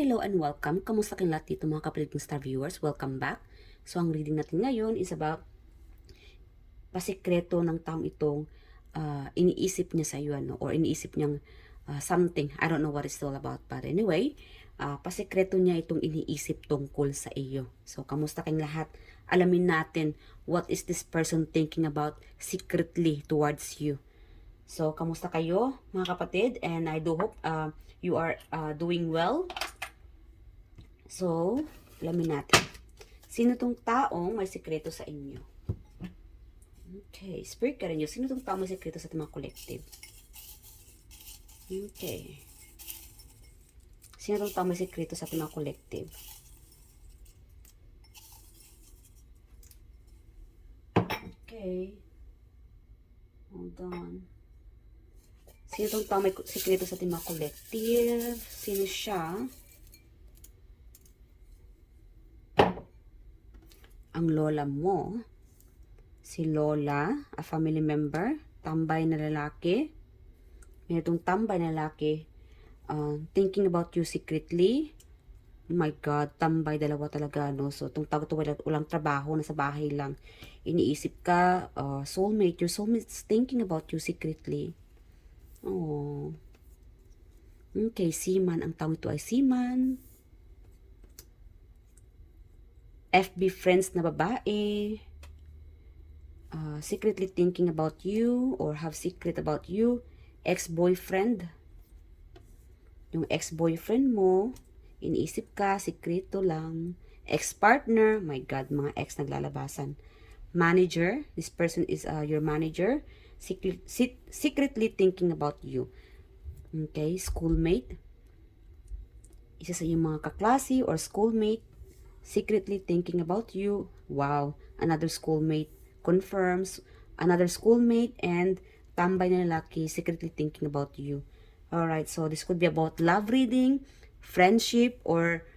Hello and welcome. Kamusta kayong lahat dito mga kapatid kong star viewers? Welcome back. So ang reading natin ngayon is about pasikreto ng taong itong iniisip niya sa iyo or iniisip niyang something. I don't know what it's all about, but anyway, pasikreto niya itong iniisip tungkol sa iyo. So kamusta kayong lahat? Alamin natin what is this person thinking about secretly towards you. So kamusta kayo mga kapatid? And I do hope you are doing well. So, alamin natin. Sino tong taong may sekreto sa inyo? Okay, spirit ka rin yun. Sino tong taong may sekreto sa ating mga collective? Okay. Sino tong taong may sekreto sa ating mga collective? Okay. Hold on. Sino tong taong may sekreto sa ating mga collective? Sino siya? Ang lola mo, si lola, a family member, tambay na lalaki, may itong tambay na lalaki, thinking about you secretly. Oh my God, tambay, dalawa talaga, no? So, itong tao ito walang trabaho, nasa bahay lang, iniisip ka, soulmate, your soulmate is thinking about you secretly. Oh. Okay, seaman, ang tao ito ay seaman. FB friends na babae, secretly thinking about you or have secret about you, ex-boyfriend, yung ex-boyfriend mo, iniisip ka, sekreto lang, ex-partner, my God, mga ex naglalabasan, manager, this person is your manager, secretly thinking about you, okay, schoolmate, isa sa iyong mga kaklase or schoolmate, secretly thinking about you. Wow, another schoolmate confirms, another schoolmate and tambay na lalaki secretly thinking about you. Alright, so this could be about love reading, friendship, or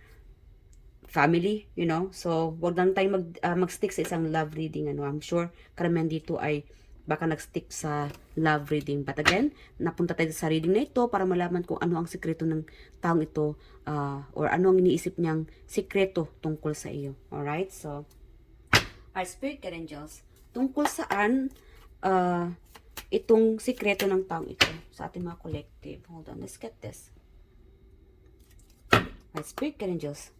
family, you know. So, wag lang tayo mag-stick sa isang love reading. I'm sure karamihan dito ay baka nag-stick sa love reading. But again, napunta tayo sa reading na ito para malaman kung ano ang sikreto ng taong ito or ano ang iniisip niyang sikreto tungkol sa iyo. Alright? So, our spirit guide angels, tungkol saan itong sikreto ng taong ito sa ating mga collective. Hold on, let's get this. Our spirit guide angels,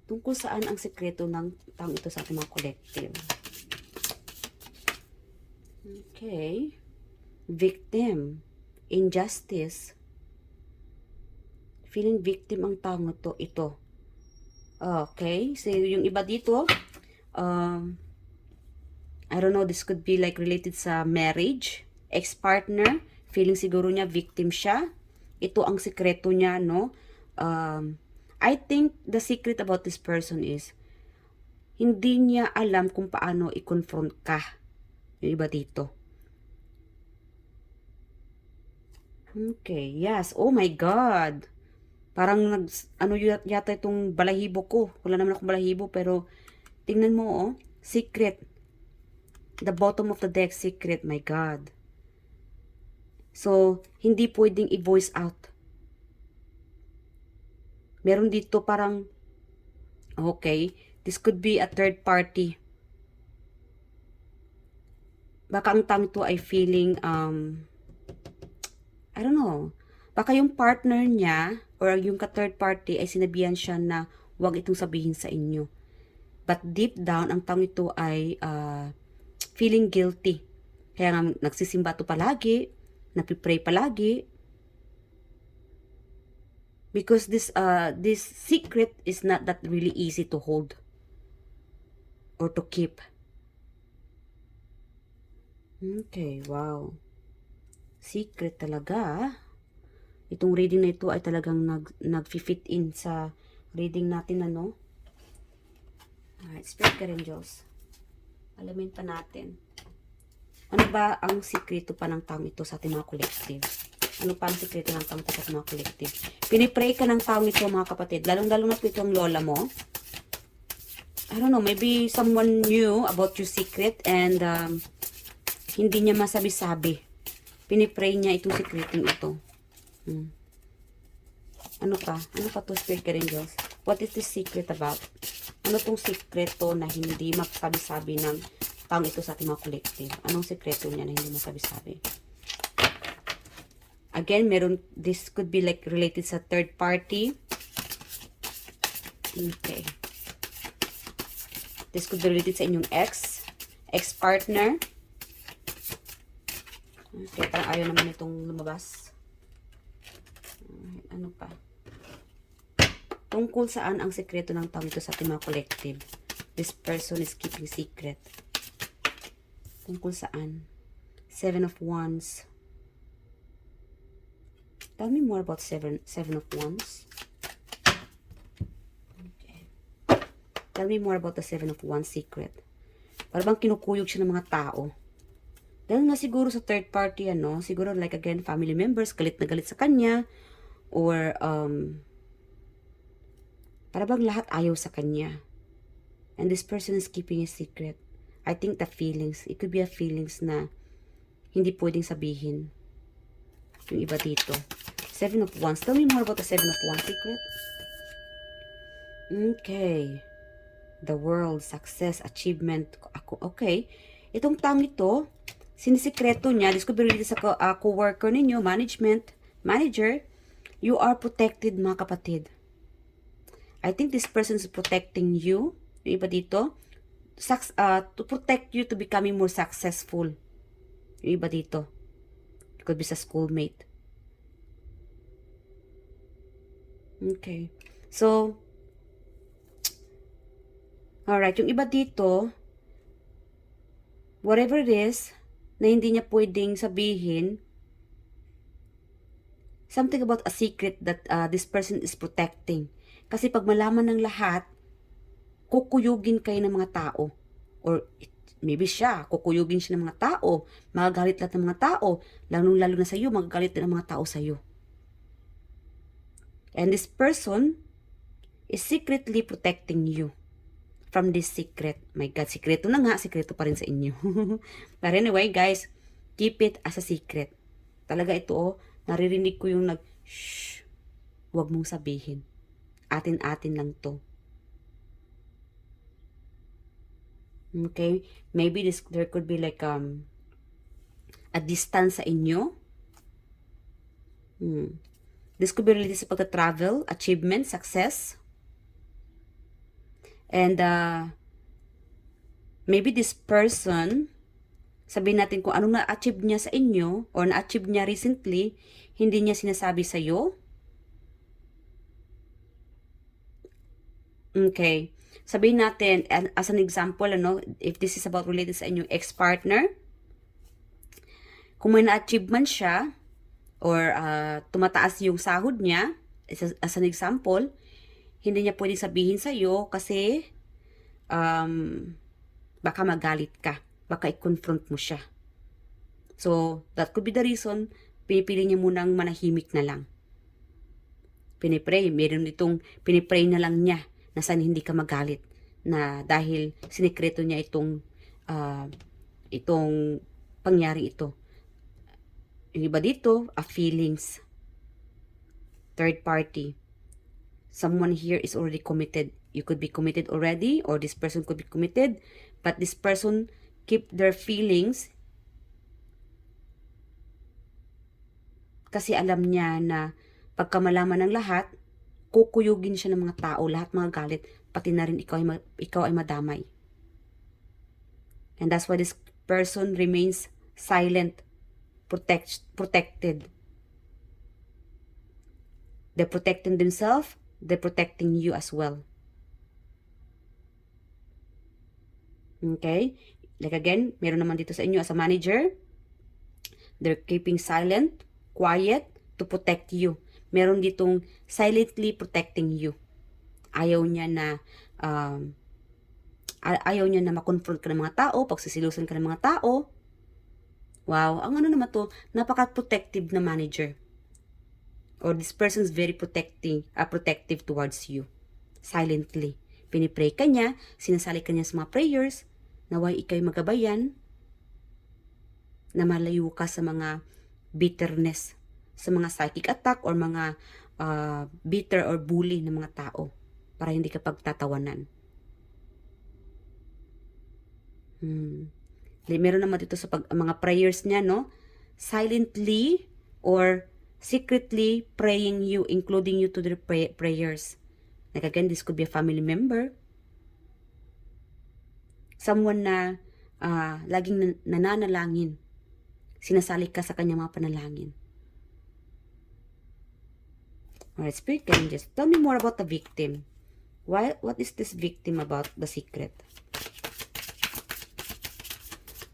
tungkol saan ang sikreto ng taong ito sa ating mga collective. Okay. Victim. Injustice. Feeling victim ang taong ito. Okay. So, yung iba dito, I don't know, this could be like related sa marriage. Ex-partner. Feeling siguro niya victim siya. Ito ang sikreto niya, no? I think the secret about this person is hindi niya alam kung paano i-confront ka. Yung iba dito. Okay, yes. Oh my God. Parang ano yata itong balahibo ko. Wala naman akong balahibo, pero tingnan mo, oh. Secret. The bottom of the deck, secret. My God. So, hindi pwedeng i-voice out. Meron dito parang, okay, this could be a third party. Baka ang tang to ay feeling, I don't know, baka yung partner niya or yung ka-third party ay sinabihan siya na huwag itong sabihin sa inyo. But deep down, ang taong ito ay feeling guilty. Kaya nga nagsisimba to palagi, nagpipray palagi. Because this secret is not that really easy to hold or to keep. Okay, wow. Secret talaga. Itong reading na ito ay talagang nag-fit in sa reading natin, ano? Alright, spirit guide angels. Alamin pa natin. Ano ba ang sikreto pa ng taong ito sa ating mga collective? Ano pa ang sikreto ng taong ito sa ating mga collective? Pinipray ka ng taong ito, mga kapatid. Lalong-lalong na ito ang lola mo. I don't know, maybe someone knew about your secret and hindi niya masabi-sabi. Pinipray niya itong secretong ito. Ano pa? Ano pa to, Spirit Guide Angels? What is this secret about? Ano tong sikreto na hindi masabi-sabi ng taong ito sa ating mga collective? Anong sikreto niya na hindi masabi-sabi? Again, this could be like related sa third party. Okay. This could be related sa inyong ex-partner. Okay, parang ayaw naman itong lumabas. Ano pa? Tungkol saan ang sekreto ng taong ito sa ating mga collective? This person is keeping secret. Tungkol saan? 7 of Wands. Tell me more about 7 of Wands. Okay. Tell me more about the 7 of Wands secret. Parang kinukuyog siya ng mga tao. Dahil nga siguro sa third party, siguro like again, family members, galit na galit sa kanya, or, para bang lahat ayaw sa kanya. And this person is keeping a secret. I think the feelings, it could be a feelings na hindi pwedeng sabihin. Yung iba dito. 7 of Wands. Tell me more about the 7 of Wands secret. Okay. The world, success, achievement. Okay. Itong taong ito, sinisikreto niya, this could be related sa co-worker ninyo, manager, you are protected, mga kapatid. I think this person is protecting you, yung iba dito, to protect you to becoming more successful. Yung iba dito. It could be sa schoolmate. Okay. So, alright, yung iba dito, whatever it is, na hindi niya pwedeng sabihin, something about a secret that this person is protecting. Kasi pag malaman ng lahat, kukuyugin kayo ng mga tao. Or maybe siya, kukuyugin siya ng mga tao, magagalit lahat ng mga tao, lalo na sa iyo, magagalit din ang mga tao sa iyo. And this person is secretly protecting you from this secret. My God, sikreto na nga, sikreto pa rin sa inyo. But anyway, guys, keep it as a secret. Talaga ito, naririnig ko yung shh, huwag mong sabihin. Atin-atin lang to. Okay? Maybe there could be like a distance sa inyo. This could be related sa pagka-travel, achievement, success. And maybe this person, sabihin natin kung anong na-achieve niya sa inyo or na-achieve niya recently, hindi niya sinasabi sa iyo. Okay. Sabihin natin, as an example, if this is about related sa inyong ex-partner, kung may na-achieve man siya, or tumataas yung sahod niya, as an example, hindi niya pwedeng sabihin sa iyo kasi baka magalit ka, baka i-confront mo siya. So, that could be the reason, pinipili niya munang manahimik na lang. Pinipray na lang niya na sana hindi ka magalit, na dahil sinikreto niya itong pangyari ito. Yung iba dito, feelings. Third party. Someone here is already committed. You could be committed already, or this person could be committed, but this person keep their feelings kasi alam niya na pagka malaman ng lahat, kukuyugin siya ng mga tao, lahat mga galit, pati na rin ikaw ay madamay. And that's why this person remains silent, protected. They're protecting themselves, they're protecting you as well. Okay? Like again, meron naman dito sa inyo as a manager, they're keeping silent, quiet, to protect you. Meron ditong silently protecting you. Ayaw niya na makonfront ka ng mga tao, pagsisilusan ka ng mga tao. Wow, ang naman to, napaka-protective na manager. Or this person is very protective towards you. Silently. Pinipray ka niya, sinasali ka niya sa mga prayers, naway ikaw'y magabayan, na malayo ka sa mga bitterness, sa mga psychic attack or mga bitter or bully ng mga tao para hindi ka pagtatawanan. Meron naman dito sa mga prayers niya, no? Silently or secretly praying you, including you to their prayers. Like again, this could be a family member. Someone na laging nananalangin. Sinasali ka sa kanyang mga panalangin. Alright, Spirit, can you just tell me more about the victim? What is this victim about the secret?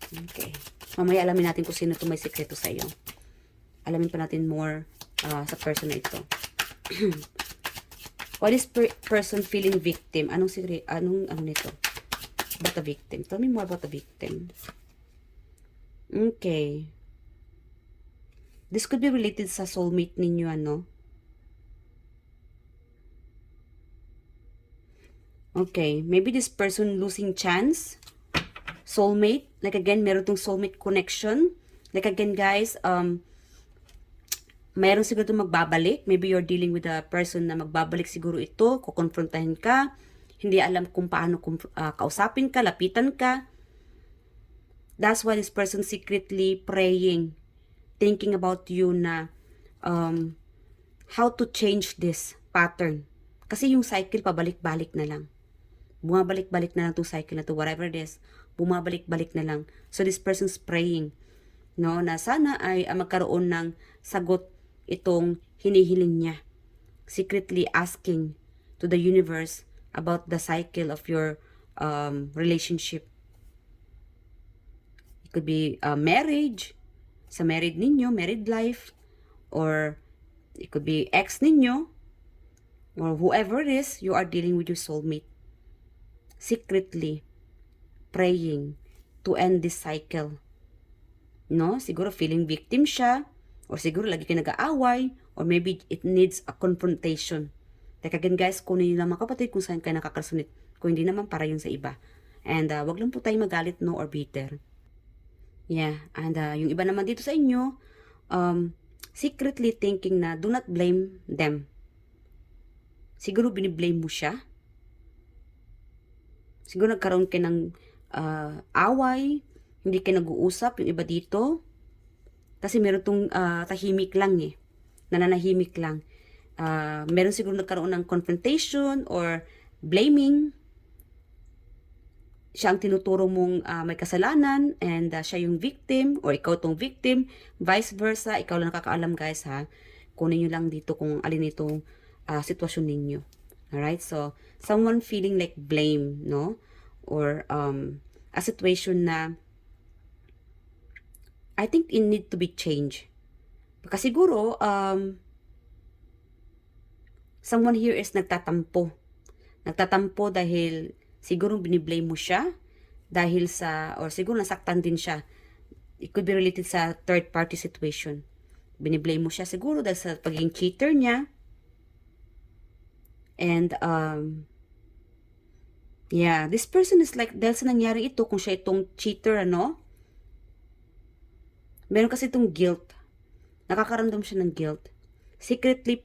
Okay. Mamaya alamin natin kung sino itong may sikreto sa iyo. Alamin pa natin more sa person na ito. What is person feeling victim? Anong nito? About the victim. Tell me more about the victim. Okay. This could be related sa soulmate ninyo, ano? Okay. Maybe this person losing chance. Soulmate. Like again, meron tong soulmate connection. Like again, guys, mayroon siguro itong magbabalik. Maybe you're dealing with a person na magbabalik siguro ito. Kukonfrontahin ka. Hindi alam kung paano kausapin ka, lapitan ka. That's why this person secretly praying, thinking about you na how to change this pattern. Kasi yung cycle pabalik-balik na lang. Bumabalik-balik na lang itong cycle na to, whatever it is. Bumabalik-balik na lang. So this person's praying, no, na sana ay magkaroon ng sagot itong hinihiling niya. Secretly asking to the universe about the cycle of your relationship. It could be marriage, sa married ninyo, married life, or it could be ex ninyo, or whoever it is, you are dealing with your soulmate. Secretly praying to end this cycle. No? Siguro feeling victim siya, or siguro lagi kayo nag-aaway, or maybe it needs a confrontation. Like again, guys, kunin nyo lang mga kapatid kung saan kayo nakakasunit. Kung hindi naman, para yun sa iba. And wag lang po tayo magalit, no, or bitter. Yeah, and yung iba naman dito sa inyo, secretly thinking na do not blame them. Siguro biniblame mo siya. Siguro nagkaroon kayo ng away, hindi kayo nag-uusap, yung iba dito. Kasi meron tong tahimik lang nananahimik lang. Meron siguro nagkaroon ng confrontation or blaming. Siya ang tinuturo mong may kasalanan and siya yung victim or ikaw tong victim, vice versa. Ikaw lang nakakaalam, guys, ha. Kunin nyo lang dito kung alin itong sitwasyon ninyo. Alright, so someone feeling like blame, no? Or a situation na I think it need to be changed. Kasi siguro someone here is nagtatampo. Nagtatampo dahil siguro biniblame mo siya dahil sa, or siguro nasaktan din siya. It could be related sa third party situation. Biniblame mo siya siguro dahil sa pagiging cheater niya. And yeah, this person is like, dahil sa nangyari ito, kung siya itong cheater, ano, meron kasi itong guilt. Nakakaramdam siya ng guilt. Secretly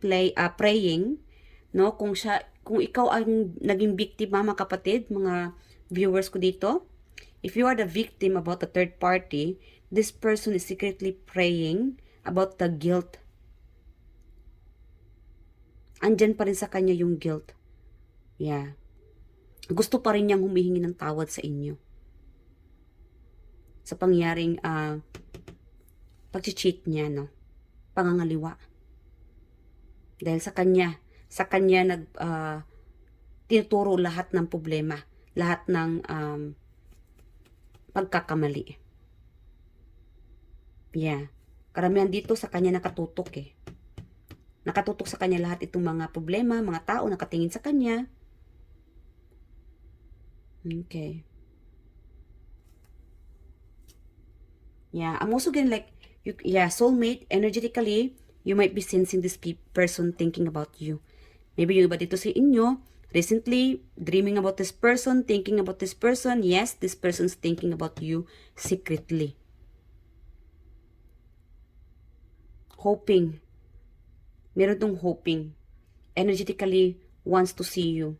praying, no, kung ikaw ang naging biktima, mga kapatid, mga viewers ko dito, if you are the victim about the third party, this person is secretly praying about the guilt. Andyan pa rin sa kanya yung guilt. Yeah. Gusto pa rin niyang humihingi ng tawad sa inyo. Sa pangyaring pag-cheat niya, no? Pangangaliwa. Dahil sa kanya tinuturo lahat ng problema, lahat ng pagkakamali. Yeah. Karamihan dito sa kanya nakatutok eh. Nakatutok sa kanya lahat itong mga problema, mga tao nakatingin sa kanya. Okay. Yeah, I'm also getting like, soulmate, energetically, you might be sensing this person thinking about you. Maybe yung iba dito sa inyo, recently, dreaming about this person, thinking about this person. Yes, this person's thinking about you secretly. Hoping Meron tong hoping. Energetically wants to see you.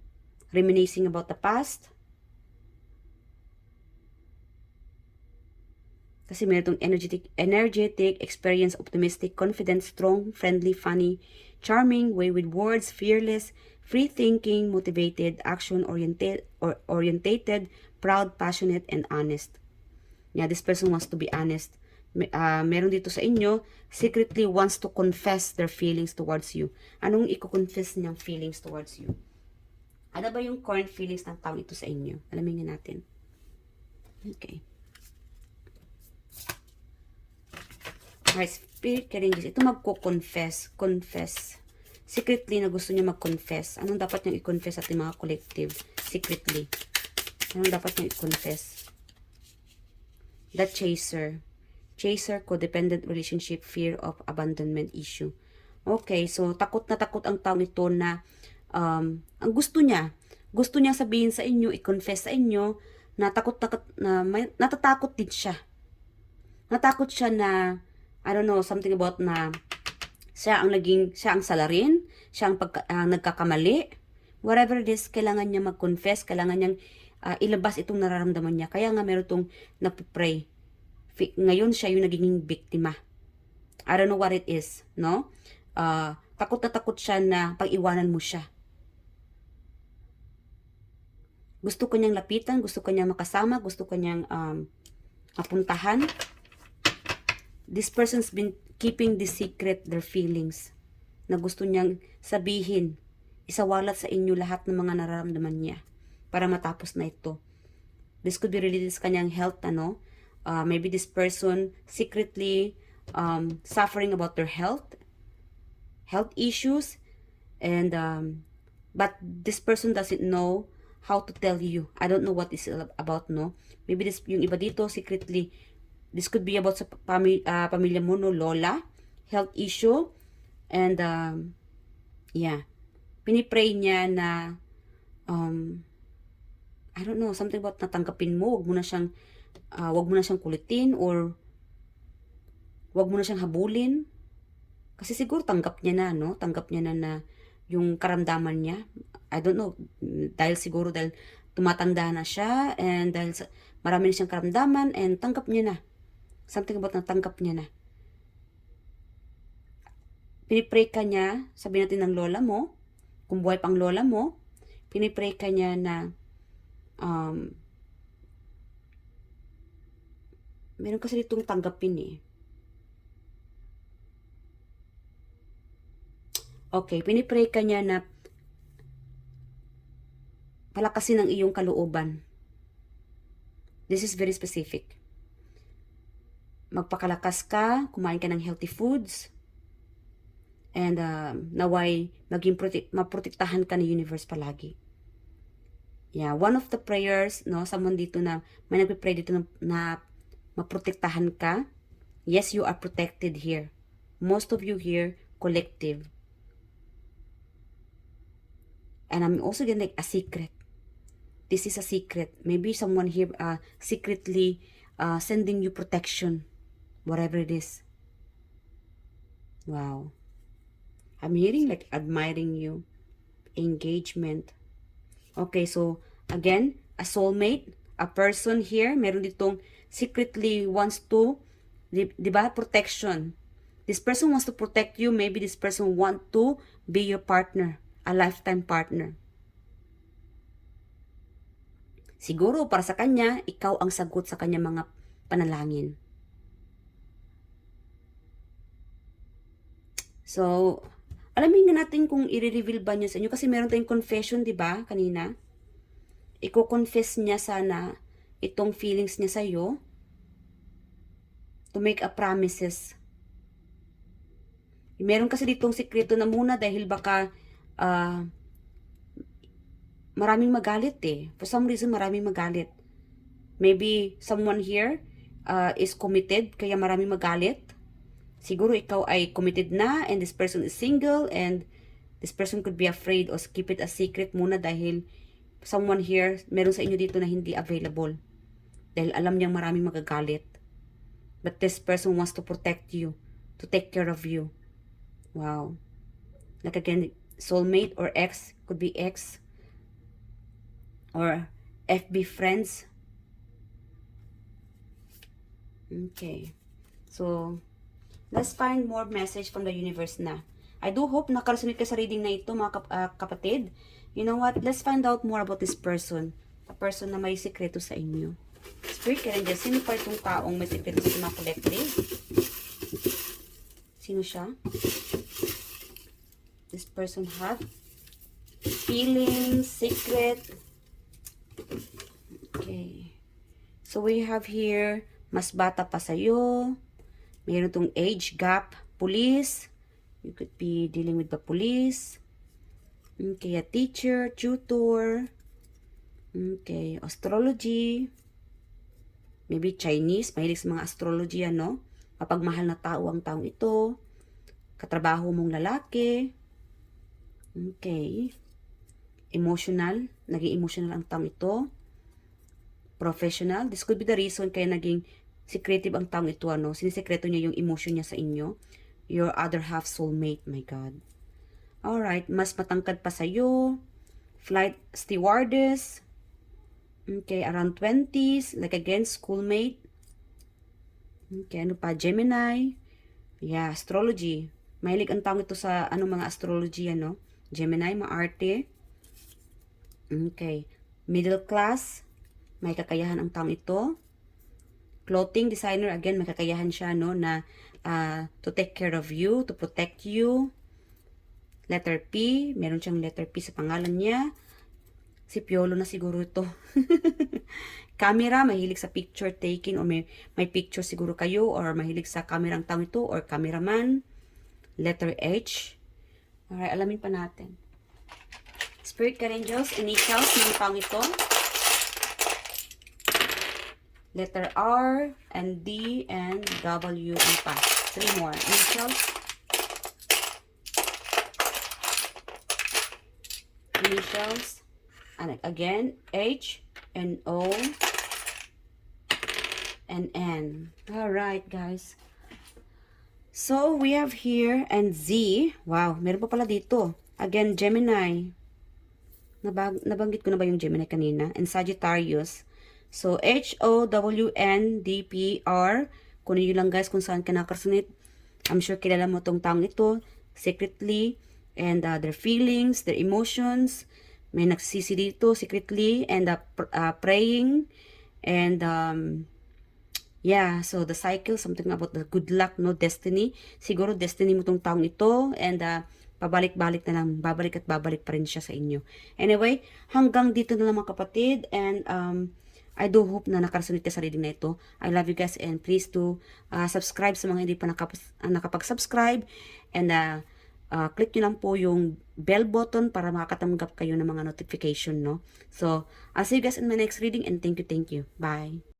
Reminiscing about the past. Kasi meron tong energetic, experience, optimistic, confident, strong, friendly, funny, charming, way with words, fearless, free thinking, motivated, action-oriented, proud, passionate, and honest. Yeah, this person wants to be honest. Meron dito sa inyo, secretly wants to confess their feelings towards you. Anong i-confess niyang feelings towards you? Ano ba yung current feelings ng tao ito sa inyo? Alamin nga natin. Okay. Alright, Spirit Guardians. Ito magko-confess. Confess. Secretly na gusto niya mag-confess. Anong dapat niyang i-confess sa ating mga collective? Secretly. Anong dapat niyang i-confess? The Chaser. Chaser, codependent relationship, fear of abandonment issue. Okay, so takot na takot ang tao ito na ang gusto niya sabihin sa inyo, i-confess sa inyo, na natatakot din siya. Natakot siya na, I don't know, something about na siya ang salarin, siya ang nagkakamali. Whatever it is, kailangan niya mag-confess, kailangan niyang ilabas itong nararamdaman niya. Kaya nga meron itong nagpipray. Ngayon siya yung naging biktima. I don't know what it is, no? Takot na takot siya na pag-iwanan mo siya. Gusto ko niyang lapitan, gusto ko niyang makasama, gusto ko niyang mapuntahan. This person's been keeping the secret, their feelings, na gusto niyang sabihin, isawalat sa inyo lahat ng mga nararamdaman niya para matapos na ito. This could be related sa kanyang health, ano? Maybe this person secretly suffering about their health issues, and but this person doesn't know how to tell you. I don't know what this is about, no? Maybe this, yung iba dito, secretly, this could be about sa pamilya mo, no? Lola, health issue, and yeah, pinipray niya na I don't know, something about natanggapin mo, wag mo na siyang kulitin, or wag mo na siyang habulin. Kasi siguro tanggap niya na, no? Tanggap niya na yung karamdaman niya. I don't know, dahil tumatanda na siya, and dahil marami na siyang karamdaman, and tanggap niya na. Something about natanggap niya na. Pinipray ka niya, sabi natin ng lola mo, kung buhay pang lola mo, pinipray ka niya na meron kasi ditong tanggapin eh. Okay, pinipray ka niya na palakasin ang iyong kalooban. This is very specific. Magpakalakas ka, kumain ka ng healthy foods, and naway maprotektahan ka ng universe palagi. Yeah, one of the prayers, no, someone dito na may nagpe-pray dito na maprotektahan ka. Yes, you are protected here. Most of you here, collective. And I'm also getting like a secret. This is a secret. Maybe someone here secretly sending you protection, whatever it is. Wow. I'm hearing like admiring you. Engagement. Okay, so again, a soulmate, a person here, meron ditong secretly wants to, diba, protection. This person wants to protect you. Maybe this person want to be your partner, a lifetime partner. Siguro para sa kanya, ikaw ang sagot sa kanya mga panalangin. So, alamin nga natin kung i-reveal ba niya sa inyo. Kasi meron tayong confession, di ba, kanina? Iko-confess niya sana itong feelings niya sa'yo to make a promises. Meron kasi ditong sikreto na muna dahil baka maraming magalit eh. For some reason, maraming magalit. Maybe someone here is committed, kaya maraming magalit. Siguro ikaw ay committed na, and this person is single, and this person could be afraid or keep it a secret muna dahil someone here, meron sa inyo dito na hindi available. Dahil alam niyang maraming magagalit. But this person wants to protect you, to take care of you. Wow. Like again, soulmate or ex, could be ex or FB friends. Okay. So, let's find more message from the universe na. I do hope nakaresunate ka sa reading na ito, mga kapatid. You know what? Let's find out more about this person. A person na may sikreto sa inyo. Spirit Angel, sino pa itong taong may sikreto sa mga collective? Sino siya? This person have feelings, secret. Okay. So, we have here, mas bata pa sa'yo. Mayroon tong age gap. Police. You could be dealing with the police. Okay, a teacher, tutor. Okay, astrology. Maybe Chinese. Mahilig sa mga astrology, ano? Mapagmahal na tao ang taong ito. Katrabaho mong lalaki. Okay. Emotional. Naging emotional ang taong ito. Professional. This could be the reason kaya naging secretive ang taong ito, ano? Sinisekreto niya yung emotion niya sa inyo. Your other half soulmate, my God. Alright, mas matangkad pa sa'yo. Flight stewardess. Okay, around 20s. Like again, schoolmate. Okay, ano pa? Gemini. Yeah, astrology. Mahilig ang taong ito sa mga astrology, ano? Gemini, maarte. Okay. Middle class. May kakayahan ang taong ito. Clothing designer, again, may kakayahan siya, no, na to take care of you, to protect you. Letter P, meron siyang letter P sa pangalan niya. Si Piolo na siguro ito. Camera, mahilig sa picture taking, or may picture siguro kayo, or mahilig sa camera ang taong ito, or cameraman. Letter H. Alright, alamin pa natin. Spirit Angels, initials ng taong ito. Letter R, and D, and W, and pa. 3 more. Initials. Initials. And again, H, and O, and N. Alright, guys. So, we have here, and Z. Wow, meron pa pala dito. Again, Gemini. Nabanggit ko na ba yung Gemini kanina? And Sagittarius. So, HOWNDPR. Kunin nyo lang guys kung saan ka nakasunit. I'm sure kilala mo tong taong ito. Secretly. And their feelings, their emotions. May nagsisi dito secretly. And praying. And yeah, so the cycle, something about the good luck, no, destiny. Siguro destiny mo tong taong ito. And pabalik-balik na lang. Babalik at babalik pa rin siya sa inyo. Anyway, hanggang dito na lang mga kapatid. And I do hope na nakarasunod ka sa reading na ito. I love you guys and please do subscribe sa mga hindi pa nakapag-subscribe. And click nyo lang po yung bell button para makakatanggap kayo ng mga notification, no? So, I'll see you guys in my next reading and thank you. Bye!